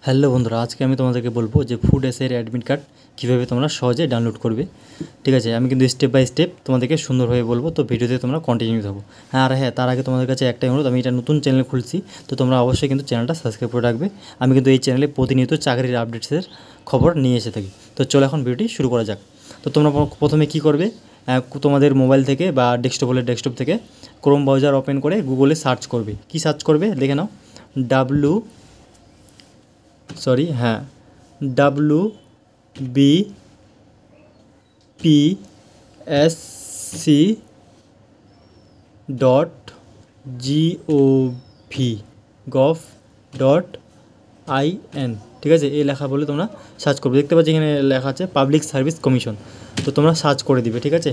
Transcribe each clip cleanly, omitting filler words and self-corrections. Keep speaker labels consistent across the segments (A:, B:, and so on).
A: Hello বন্ধুরা, আজকে আমি তোমাদেরকে বলবো যে ফুড এসের অ্যাডমিট কার্ড কীভাবে তোমরা সহজে ডাউনলোড করবে। ঠিক আছে, আমি কিন্তু স্টেপ বাই স্টেপ তোমাদেরকে সুন্দরভাবে বলবো, তো ভিডিওতে তোমরা কন্টিনিউ থাকো। হ্যাঁ, তার আগে তোমাদের কাছে একটাই অনুরোধ, আমি এটা নতুন চ্যানেল খুলছি, তো তোমরা অবশ্যই কিন্তু চ্যানেলটা সাবস্ক্রাইব করে রাখবে। আমি কিন্তু এই চ্যানেলে প্রতিনিয়ত চাকরির আপডেটসের খবর নিয়ে এসে থাকি। তো চলো এখন ভিডিওটি শুরু করা যাক। তো তোমরা প্রথমে কী করবে, তোমাদের মোবাইল থেকে বা ডেস্কটপ থেকে ক্রোম ব্রাউজার ওপেন করে গুগলে সার্চ করবে। কি সার্চ করবে দেখে নাও, wbpsc.gov.in, ঠিক আছে, এই লেখা বলে তোমরা সার্চ করবে। দেখতে পাচ্ছি এখানে লেখা আছে পাবলিক সার্ভিস কমিশন, তো তোমরা সার্চ করে দিবে। ঠিক আছে,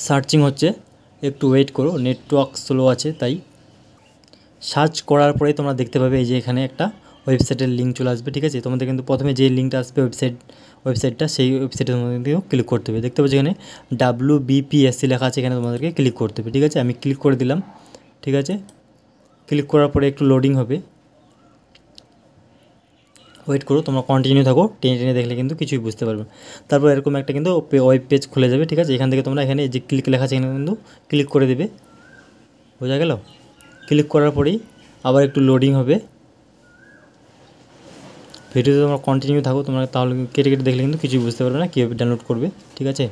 A: সার্চিং হচ্ছে, একটু ওয়েট করো, নেটওয়ার্ক স্লো আছে তাই। সার্চ করার পরে তোমরা দেখতে পাবে এই যে এখানে একটা ওয়েবসাইটের লিঙ্ক চলে আসবে। ঠিক আছে, তোমাদের কিন্তু প্রথমে যে লিঙ্কটা আসবে ওয়েবসাইটটা, সেই ওয়েবসাইটে তোমাদেরকেও ক্লিক করতে হবে। দেখতে পাচ্ছি এখানে WBPSC লেখা আছে, এখানে তোমাদেরকে ক্লিক করতে হবে। ঠিক আছে, আমি ক্লিক করে দিলাম। ঠিক আছে, ক্লিক করার পরে একটু লোডিং হবে, ওয়েট করো, তোমরা কন্টিনিউ থাকো, টেনে দেখলে কিন্তু কিছুই বুঝতে পারবে। তারপর এরকম একটা কিন্তু ওয়েব পেজ খুলে যাবে। ঠিক আছে, এখান থেকে তোমরা এখানে যে ক্লিক লেখা আছে এখানে কিন্তু ক্লিক করে দেবে। বোঝা গেল? ক্লিক করার পরেই আবার একটু লোডিং হবে। ভিডিওতে তোমরা কন্টিনিউ থাকো, তোমরা তাহলে কেটে দেখলে কিন্তু কিছুই বুঝতে পারবে না কীভাবে ডাউনলোড করবে। ঠিক আছে,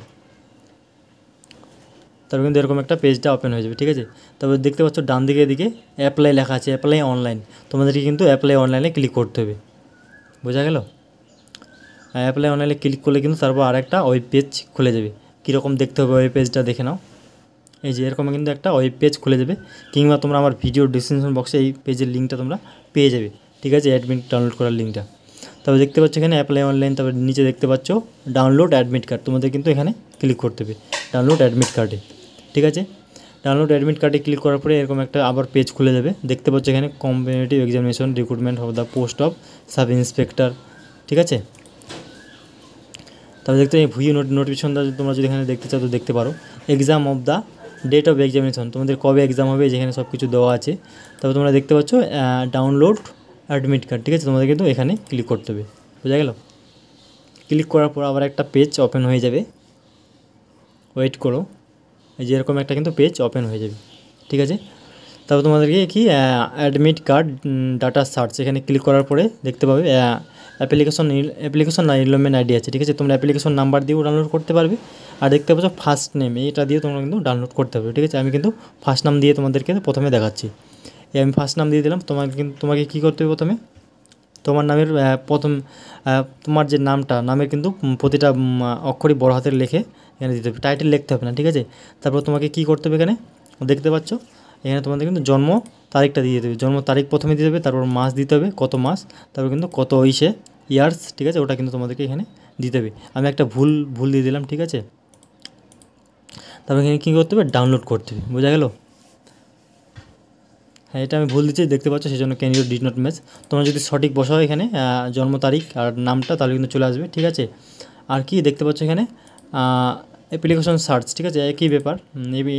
A: তারপর কিন্তু এরকম একটা পেজটা ওপেন হয়ে যাবে। ঠিক আছে, তারপর দেখতে পাচ্ছ ডান দিকে এদিকে অ্যাপ্লাই লেখা আছে, অ্যাপ্লাই অনলাইন। তোমাদেরকে কিন্তু অ্যাপ্লাই অনলাইনে ক্লিক করতে হবে। বোঝা গেল? অ্যাপ্লাই অনলাইনে ক্লিক করলে কিন্তু তারপর আরেকটা ওয়েব পেজ খুলে যাবে। কীরকম দেখতে হবে ওয়েব পেজটা দেখে নাও। এই যে এরকম কিন্তু একটা ওয়েব পেজ খুলে যাবে, কিংবা তোমরা আমার ভিডিও ডিসক্রিপশন বক্সে এই পেজের লিঙ্কটা তোমরা পেয়ে যাবে। ঠিক আছে, অ্যাডমিট ডাউনলোড করার লিঙ্কটা। তারপর দেখতে পাচ্ছ এখানে অ্যাপ্লাই অনলাইন, তারপর নিচে দেখতে পাচ্ছ ডাউনলোড অ্যাডমিট কার্ড, তোমাদের কিন্তু এখানে ক্লিক করতে হবে ডাউনলোড অ্যাডমিট কার্ডে। ঠিক আছে, ডাউনলোড অ্যাডমিট কার্ডে ক্লিক করার পরে এরকম একটা আবার পেজ খুলে যাবে। দেখতে পাচ্ছ এখানে competitive examination recruitment of the post of sub inspector. ঠিক আছে, তারপর দেখতে ভিউ নোটিফিকেশনটা তোমরা যদি এখানে দেখতে চাও তো দেখতে পারো। Exam of the date of examination, তোমাদের কবে এক্সাম হবে যেখানে সব কিছু দেওয়া আছে। তারপর তোমরা দেখতে পাচ্ছ ডাউনলোড অ্যাডমিট কার্ড। ঠিক আছে, তোমাদের কিন্তু এখানে ক্লিক করতে হবে। বোঝা গেল? ক্লিক করার পর আবার একটা পেজ ওপেন হয়ে যাবে, ওয়েট করো, এই যে এরকম একটা কিন্তু পেজ ওপেন হয়ে যাবে। ঠিক আছে, তারপর তোমাদেরকে কি অ্যাডমিট কার্ড ডাটা সার্চ, এখানে ক্লিক করার পরে দেখতে পাবে অ্যাপ্লিকেশন না এনরোলমেন্ট আইডি আছে। ঠিক আছে, তোমরা অ্যাপ্লিকেশন নাম্বার দিয়েও ডাউনলোড করতে পারবে, আর দেখতে পাচ্ছ ফার্স্ট নেম, এটা দিয়ে তোমরা কিন্তু ডাউনলোড করতে পারবে। ঠিক আছে, আমি কিন্তু ফার্স্ট নাম দিয়ে তোমাদেরকে প্রথমে দেখাচ্ছি। আমি ফার্স্ট নাম দিয়ে দিলাম। তোমাকে কী করতে হবে, প্রথমে তোমার নামের তোমার যে নামের কিন্তু প্রতিটা অক্ষরই বড় হাতের লিখে এখানে দিতে হবে, টাইটেল লিখতে হবে না। ঠিক আছে, তারপর তোমাকে কী করতে হবে, এখানে দেখতে পাচ্ছ এখানে তোমাদের কিন্তু জন্ম তারিখটা দিয়ে দেবে। জন্ম তারিখ প্রথমে দিতে হবে, তারপর মাস দিতে হবে, কত মাস, তারপর কিন্তু কত ইয়ার্স। ঠিক আছে, ওটা কিন্তু তোমাদেরকে এখানে দিতে হবে। আমি একটা ভুল দিয়ে দিলাম। ঠিক আছে, তারপর এখানে কী করতে হবে, ডাউনলোড করতে হবে। বোঝা গেল? হ্যাঁ, এটা আমি ভুল দিচ্ছি, দেখতে পাচ্ছ, সেই জন্য can you did not match. তোমরা যদি সঠিক বসাও এখানে জন্ম তারিখ আর নামটা, তাহলে কিন্তু চলে আসবে। ঠিক আছে, আর কি দেখতে পাচ্ছ এখানে অ্যাপ্লিকেশন সার্চ। ঠিক আছে, একই ব্যাপার,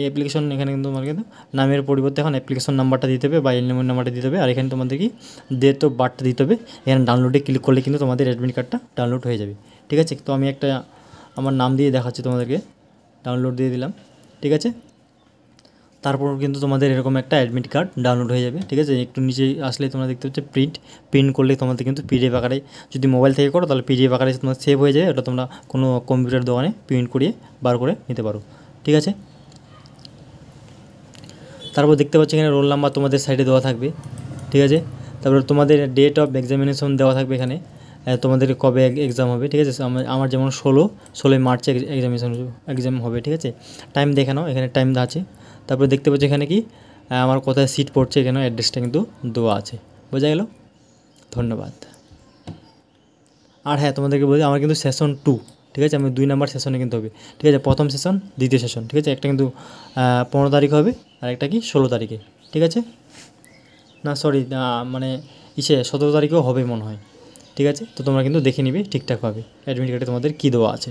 A: অ্যাপ্লিকেশন এখানে কিন্তু তোমার কিন্তু নামের পরিবর্তে এখন অ্যাপ্লিকেশন নাম্বারটা দিতে হবে বা এনরোলমেন্ট নাম্বারটা দিতে হবে, আর এখানে তোমাদের কি ডেট অফ বার্থটা দিতে হবে। এখানে ডাউনলোডে ক্লিক করলে কিন্তু তোমাদের অ্যাডমিট কার্ডটা ডাউনলোড হয়ে যাবে। ঠিক আছে, তো আমি একটা আমার নাম দিয়ে দেখাচ্ছি তোমাদেরকে, ডাউনলোড দিয়ে দিলাম। ঠিক আছে, তারপর কিন্তু তোমাদের এরকম একটা অ্যাডমিট কার্ড ডাউনলোড হয়ে যাবে। ঠিক আছে, একটু নিচে আসলে তোমরা দেখতে পাচ্ছ প্রিন্ট করলে তোমাদের কিন্তু পিডিএফ আকারে, যদি মোবাইল থেকে করো তাহলে পিডিএফ আকারে তোমার সেভ হয়ে যাবে, ওটা তোমরা কোনো কম্পিউটার দোকানে প্রিন্ট করিয়ে বার করে নিতে পারো। ঠিক আছে, তারপর দেখতে পাচ্ছ এখানে রোল নাম্বার তোমাদের সাইডে দেওয়া থাকবে। ঠিক আছে, তারপর তোমাদের ডেট অফ এক্সামিনেশন দেওয়া থাকবে এখানে, তোমাদের কবে এক্সাম হবে। ঠিক আছে, আমার যেমন 16ই মার্চে এক্সাম হবে। ঠিক আছে, টাইম দেখে নাও, এখানে টাইম আছে। তারপরে দেখতে পাচ্ছ এখানে কি আমার কোথায় সিট পড়ছে, এখানে অ্যাড্রেসটা কিন্তু দেওয়া আছে। বোঝা গেল? ধন্যবাদ। আর হ্যাঁ, তোমাদেরকে বলি আমার কিন্তু সেশন 2, ঠিক আছে, আমি 2 নাম্বার সেশনে কিন্তু হবে। ঠিক আছে, প্রথম সেশন, দ্বিতীয় সেশন। ঠিক আছে, একটা কিন্তু 15 তারিখ হবে, আর একটা কি 16 তারিখে। ঠিক আছে, না সরি, মানে 17 তারিখেও হবে মনে হয়। ঠিক আছে, তো তোমরা কিন্তু দেখে নিবে ঠিকঠাকভাবে অ্যাডমিট কার্ডে তোমাদের কী দেওয়া আছে।